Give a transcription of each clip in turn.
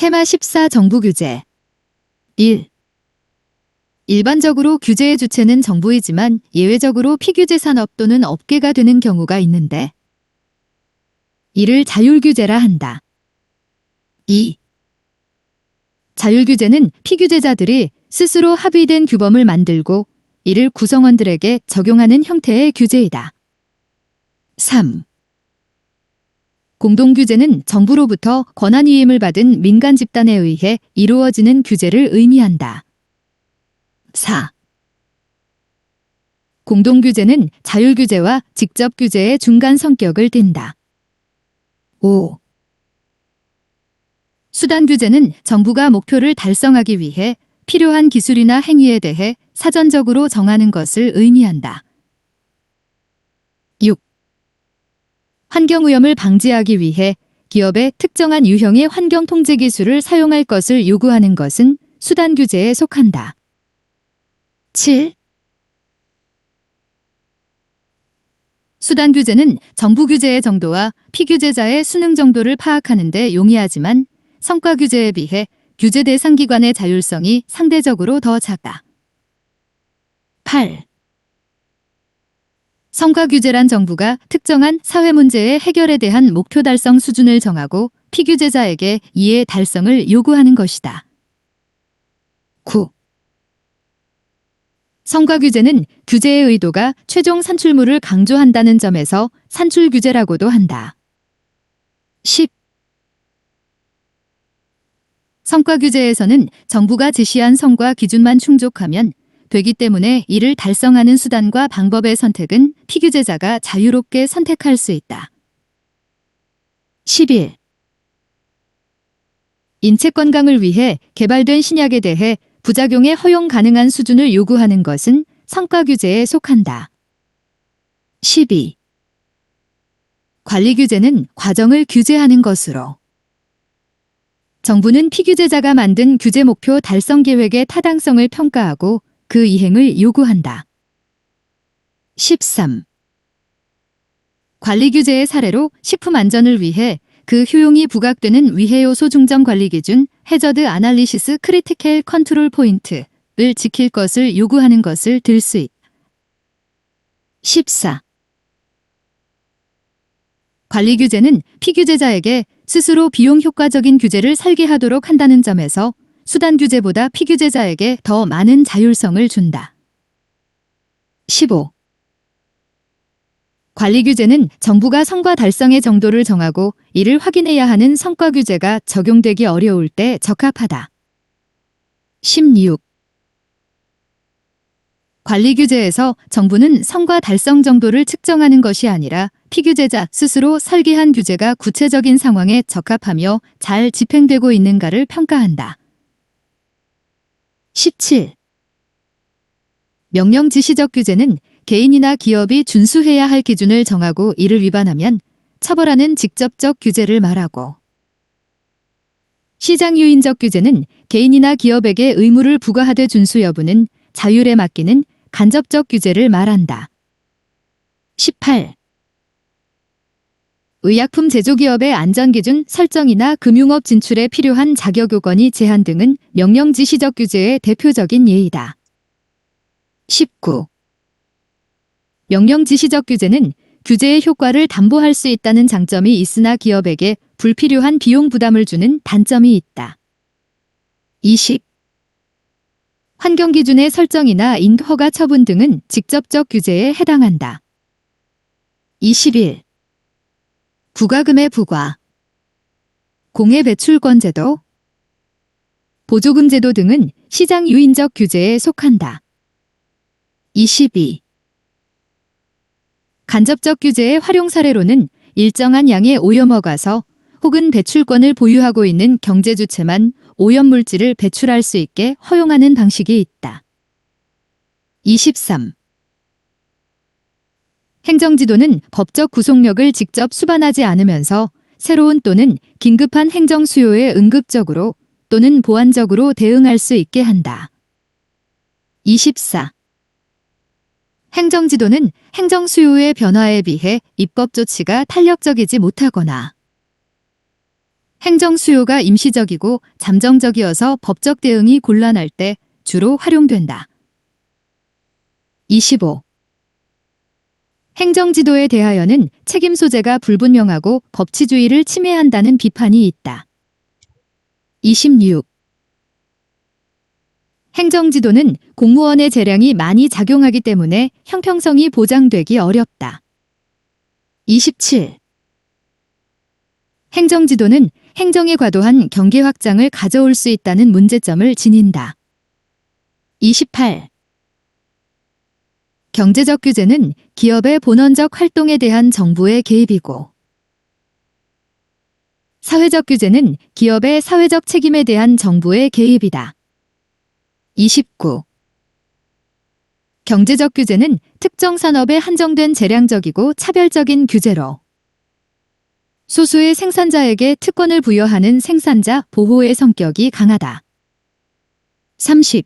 테마 14 정부 규제 1. 일반적으로 규제의 주체는 정부이지만 예외적으로 피규제 산업 또는 업계가 되는 경우가 있는데 이를 자율규제라 한다. 2. 자율규제는 피규제자들이 스스로 합의된 규범을 만들고 이를 구성원들에게 적용하는 형태의 규제이다. 3. 공동규제는 정부로부터 권한위임을 받은 민간 집단에 의해 이루어지는 규제를 의미한다. 4. 공동규제는 자율규제와 직접규제의 중간 성격을 띈다. 5. 수단규제는 정부가 목표를 달성하기 위해 필요한 기술이나 행위에 대해 사전적으로 정하는 것을 의미한다. 6. 환경오염을 방지하기 위해 기업에 특정한 유형의 환경통제 기술을 사용할 것을 요구하는 것은 수단규제에 속한다. 7. 수단규제는 정부규제의 정도와 피규제자의 수능 정도를 파악하는 데 용이하지만 성과규제에 비해 규제 대상 기관의 자율성이 상대적으로 더 작다. 8. 성과규제란 정부가 특정한 사회 문제의 해결에 대한 목표 달성 수준을 정하고 피규제자에게 이의 달성을 요구하는 것이다. 9. 성과규제는 규제의 의도가 최종 산출물을 강조한다는 점에서 산출규제라고도 한다. 10. 성과규제에서는 정부가 제시한 성과 기준만 충족하면 되기 때문에 이를 달성하는 수단과 방법의 선택은 피규제자가 자유롭게 선택할 수 있다. 11. 인체 건강을 위해 개발된 신약에 대해 부작용의 허용 가능한 수준을 요구하는 것은 성과규제에 속한다. 12. 관리규제는 과정을 규제하는 것으로 정부는 피규제자가 만든 규제 목표 달성 계획의 타당성을 평가하고 그 이행을 요구한다. 13. 관리규제의 사례로 식품 안전을 위해 그 효용이 부각되는 위해요소 중점 관리 기준 해저드 아날리시스 크리티컬 컨트롤 포인트를 지킬 것을 요구하는 것을 들 수 있다. 14. 관리규제는 피규제자에게 스스로 비용 효과적인 규제를 설계하도록 한다는 점에서 수단규제보다 피규제자에게 더 많은 자율성을 준다. 15. 관리규제는 정부가 성과 달성의 정도를 정하고 이를 확인해야 하는 성과규제가 적용되기 어려울 때 적합하다. 16. 관리규제에서 정부는 성과 달성 정도를 측정하는 것이 아니라 피규제자 스스로 설계한 규제가 구체적인 상황에 적합하며 잘 집행되고 있는가를 평가한다. 17. 명령 지시적 규제는 개인이나 기업이 준수해야 할 기준을 정하고 이를 위반하면 처벌하는 직접적 규제를 말하고 시장 유인적 규제는 개인이나 기업에게 의무를 부과하되 준수 여부는 자율에 맡기는 간접적 규제를 말한다. 18. 의약품 제조기업의 안전기준 설정이나 금융업 진출에 필요한 자격요건이 제한 등은 명령 지시적 규제의 대표적인 예이다. 19. 명령 지시적 규제는 규제의 효과를 담보할 수 있다는 장점이 있으나 기업에게 불필요한 비용 부담을 주는 단점이 있다. 20. 환경기준의 설정이나 인허가 처분 등은 직접적 규제에 해당한다. 21. 부가금의 부과, 공해 배출권 제도, 보조금 제도 등은 시장 유인적 규제에 속한다. 22. 간접적 규제의 활용 사례로는 일정한 양의 오염허가서 혹은 배출권을 보유하고 있는 경제주체만 오염물질을 배출할 수 있게 허용하는 방식이 있다. 23. 행정지도는 법적 구속력을 직접 수반하지 않으면서 새로운 또는 긴급한 행정 수요에 응급적으로 또는 보완적으로 대응할 수 있게 한다. 24. 행정지도는 행정 수요의 변화에 비해 입법 조치가 탄력적이지 못하거나 행정 수요가 임시적이고 잠정적이어서 법적 대응이 곤란할 때 주로 활용된다. 25. 행정지도에 대하여는 책임 소재가 불분명하고 법치주의를 침해한다는 비판이 있다. 26. 행정지도는 공무원의 재량이 많이 작용하기 때문에 형평성이 보장되기 어렵다. 27. 행정지도는 행정의 과도한 경계 확장을 가져올 수 있다는 문제점을 지닌다. 28. 경제적 규제는 기업의 본원적 활동에 대한 정부의 개입이고, 사회적 규제는 기업의 사회적 책임에 대한 정부의 개입이다. 29. 경제적 규제는 특정 산업에 한정된 재량적이고 차별적인 규제로 소수의 생산자에게 특권을 부여하는 생산자 보호의 성격이 강하다. 30.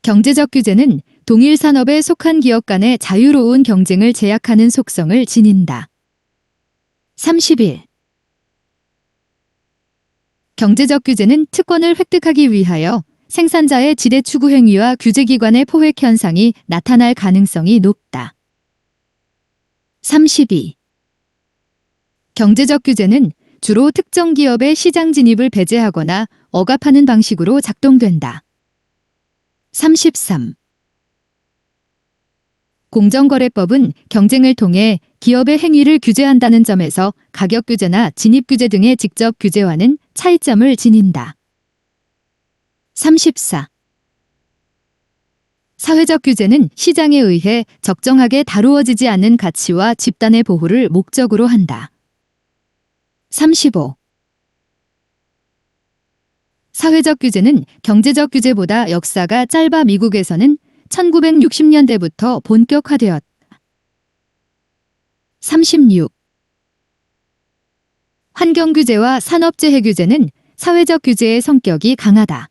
경제적 규제는 동일 산업에 속한 기업 간의 자유로운 경쟁을 제약하는 속성을 지닌다. 31. 경제적 규제는 특권을 획득하기 위하여 생산자의 지대 추구 행위와 규제기관의 포획 현상이 나타날 가능성이 높다. 32. 경제적 규제는 주로 특정 기업의 시장 진입을 배제하거나 억압하는 방식으로 작동된다. 33. 공정거래법은 경쟁을 통해 기업의 행위를 규제한다는 점에서 가격 규제나 진입 규제 등의 직접 규제와는 차이점을 지닌다. 34. 사회적 규제는 시장에 의해 적정하게 다루어지지 않는 가치와 집단의 보호를 목적으로 한다. 35. 사회적 규제는 경제적 규제보다 역사가 짧아 미국에서는 1960년대부터 본격화되었다. 36. 환경 규제와 산업재해 규제는 사회적 규제의 성격이 강하다.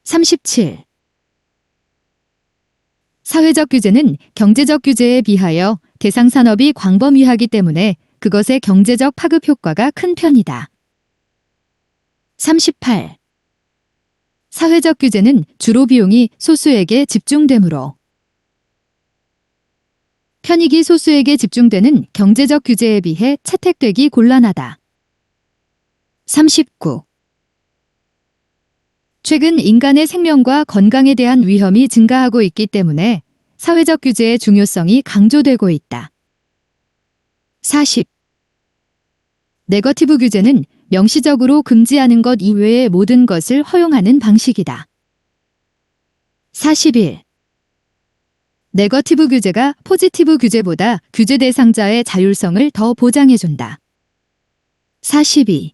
37. 사회적 규제는 경제적 규제에 비하여 대상 산업이 광범위하기 때문에 그것의 경제적 파급 효과가 큰 편이다. 38. 사회적 규제는 주로 비용이 소수에게 집중되므로 편익이 소수에게 집중되는 경제적 규제에 비해 채택되기 곤란하다. 39. 최근 인간의 생명과 건강에 대한 위험이 증가하고 있기 때문에 사회적 규제의 중요성이 강조되고 있다. 40. 네거티브 규제는 명시적으로 금지하는 것 이외의 모든 것을 허용하는 방식이다. 41. 네거티브 규제가 포지티브 규제보다 규제 대상자의 자율성을 더 보장해준다. 42.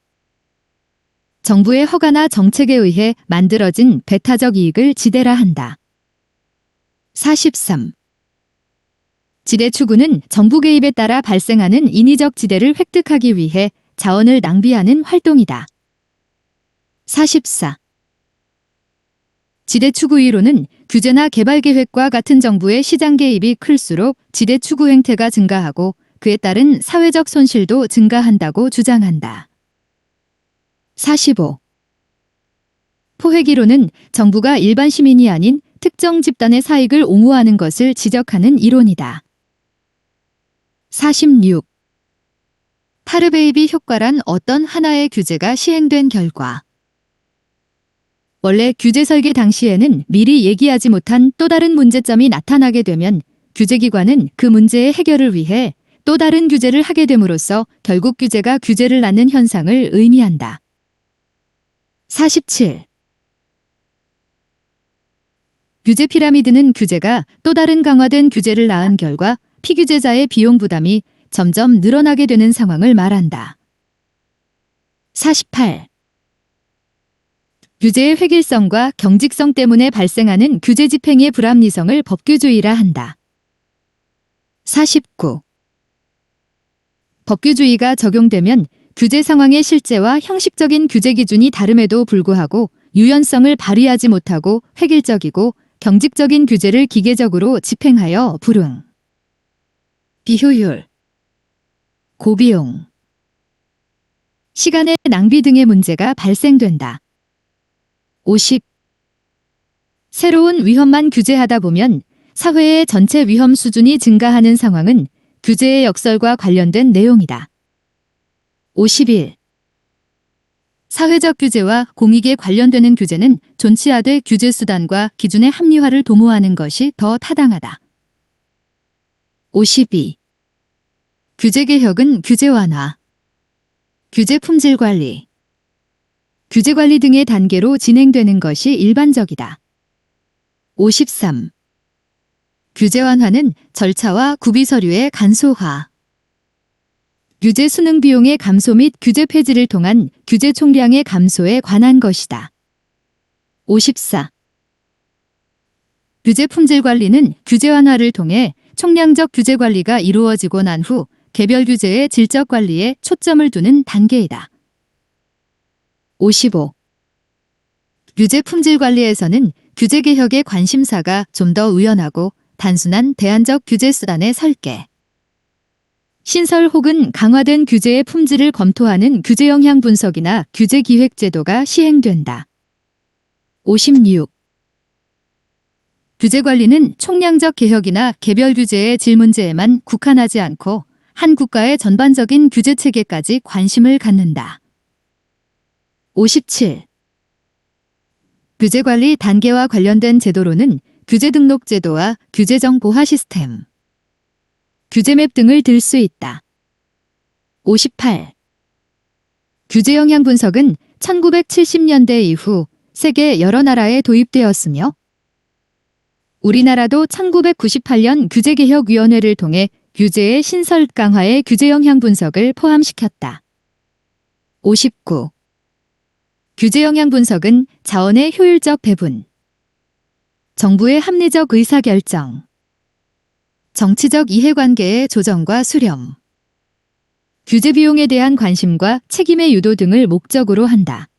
정부의 허가나 정책에 의해 만들어진 배타적 이익을 지대라 한다. 43. 지대 추구는 정부 개입에 따라 발생하는 인위적 지대를 획득하기 위해 자원을 낭비하는 활동이다. 44. 지대 추구 이론은 규제나 개발 계획과 같은 정부의 시장 개입이 클수록 지대 추구 행태가 증가하고 그에 따른 사회적 손실도 증가한다고 주장한다. 45. 포획 이론은 정부가 일반 시민이 아닌 특정 집단의 사익을 옹호하는 것을 지적하는 이론이다. 46. 타르베이비 효과란 어떤 하나의 규제가 시행된 결과 원래 규제 설계 당시에는 미리 얘기하지 못한 또 다른 문제점이 나타나게 되면 규제기관은 그 문제의 해결을 위해 또 다른 규제를 하게 됨으로써 결국 규제가 규제를 낳는 현상을 의미한다. 47. 규제 피라미드는 규제가 또 다른 강화된 규제를 낳은 결과 피규제자의 비용 부담이 점점 늘어나게 되는 상황을 말한다. 48. 규제의 획일성과 경직성 때문에 발생하는 규제 집행의 불합리성을 법규주의라 한다. 49. 법규주의가 적용되면 규제 상황의 실제와 형식적인 규제 기준이 다름에도 불구하고 유연성을 발휘하지 못하고 획일적이고 경직적인 규제를 기계적으로 집행하여 불응, 비효율, 고비용, 시간의 낭비 등의 문제가 발생된다. 50. 새로운 위험만 규제하다 보면 사회의 전체 위험 수준이 증가하는 상황은 규제의 역설과 관련된 내용이다. 51. 사회적 규제와 공익에 관련되는 규제는 존치하되 규제 수단과 기준의 합리화를 도모하는 것이 더 타당하다. 52. 규제개혁은 규제 완화, 규제 품질 관리, 규제 관리 등의 단계로 진행되는 것이 일반적이다. 53. 규제 완화는 절차와 구비 서류의 간소화, 규제 수능 비용의 감소 및 규제 폐지를 통한 규제 총량의 감소에 관한 것이다. 54. 규제 품질 관리는 규제 완화를 통해 총량적 규제 관리가 이루어지고 난 후 개별 규제의 질적 관리에 초점을 두는 단계이다. 55. 규제 품질 관리에서는 규제 개혁의 관심사가 좀 더 유연하고 단순한 대안적 규제 수단의 설계, 신설 혹은 강화된 규제의 품질을 검토하는 규제 영향 분석이나 규제 기획 제도가 시행된다. 56. 규제 관리는 총량적 개혁이나 개별 규제의 질 문제에만 국한하지 않고 한 국가의 전반적인 규제 체계까지 관심을 갖는다. 57. 규제 관리 단계와 관련된 제도로는 규제 등록 제도와 규제 정보화 시스템, 규제맵 등을 들 수 있다. 58. 규제 영향 분석은 1970년대 이후 세계 여러 나라에 도입되었으며 우리나라도 1998년 규제개혁위원회를 통해 규제의 신설 강화에 규제 영향 분석을 포함시켰다. 59. 규제 영향 분석은 자원의 효율적 배분, 정부의 합리적 의사결정, 정치적 이해관계의 조정과 수렴, 규제 비용에 대한 관심과 책임의 유도 등을 목적으로 한다.